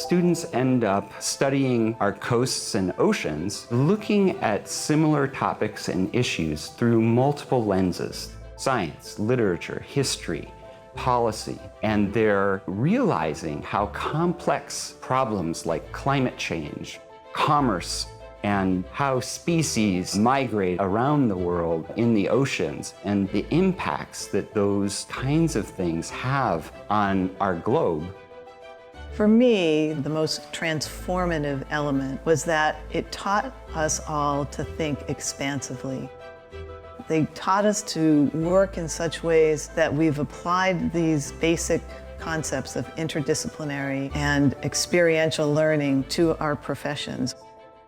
Students end up studying our coasts and oceans, looking at similar topics and issues through multiple lenses: science, literature, history, policy, and they're realizing how complex problems like climate change, commerce, and how species migrate around the world in the oceans, and the impacts that those kinds of things have on our globe. For me, the most transformative element was that it taught us all to think expansively. They taught us to work in such ways that we've applied these basic concepts of interdisciplinary and experiential learning to our professions.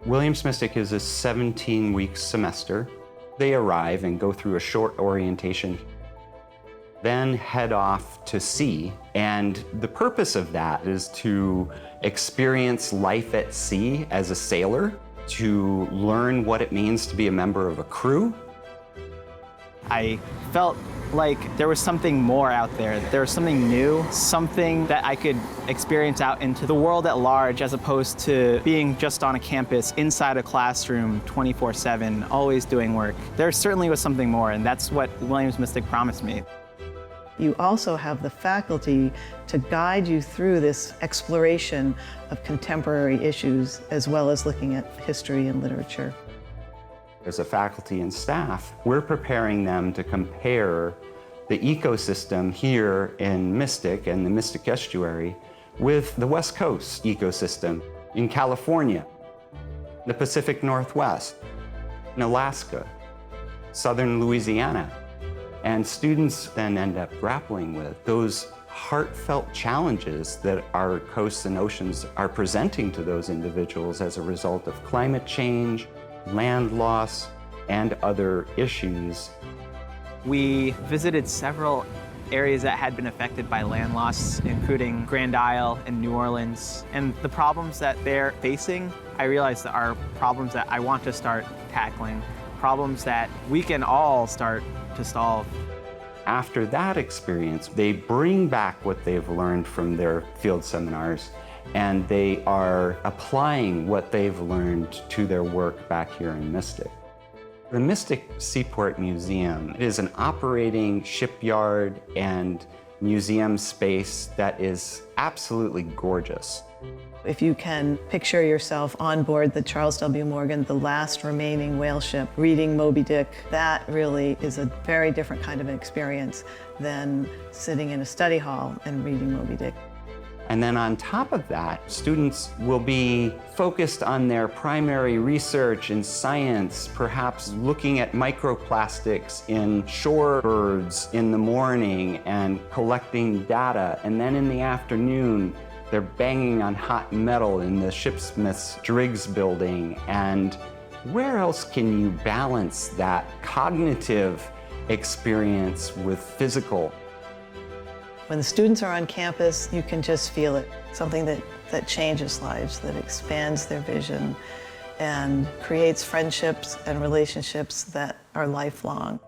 WilliamsMystic is a 17-week semester. They arrive and go through a short orientation, then head off to sea. And the purpose of that is to experience life at sea as a sailor, to learn what it means to be a member of a crew. I felt like there was something more out there. There was something new, something that I could experience out into the world at large, as opposed to being just on a campus inside a classroom 24/7, always doing work. There certainly was something more, and that's what WilliamsMystic promised me. You also have the faculty to guide you through this exploration of contemporary issues, as well as looking at history and literature. As a faculty and staff, we're preparing them to compare the ecosystem here in Mystic and the Mystic Estuary with the West Coast ecosystem in California, the Pacific Northwest, in Alaska, southern Louisiana. And students then end up grappling with those heartfelt challenges that our coasts and oceans are presenting to those individuals as a result of climate change, land loss, and other issues. We visited several areas that had been affected by land loss, including Grand Isle and New Orleans. And the problems that they're facing, I realized that are problems that I want to start tackling, problems that we can all start to solve. After that experience, they bring back what they've learned from their field seminars, and they are applying what they've learned to their work back here in Mystic. The Mystic Seaport Museum is an operating shipyard and museum space that is absolutely gorgeous. If you can picture yourself on board the Charles W. Morgan, the last remaining whale ship, reading Moby Dick, that really is a very different kind of an experience than sitting in a study hall and reading Moby Dick. And then on top of that, students will be focused on their primary research in science, perhaps looking at microplastics in shorebirds in the morning and collecting data. And then in the afternoon, they're banging on hot metal in the shipsmith's Driggs building. And where else can you balance that cognitive experience with physical? When the students are on campus, you can just feel it. Something that changes lives, that expands their vision and creates friendships and relationships that are lifelong.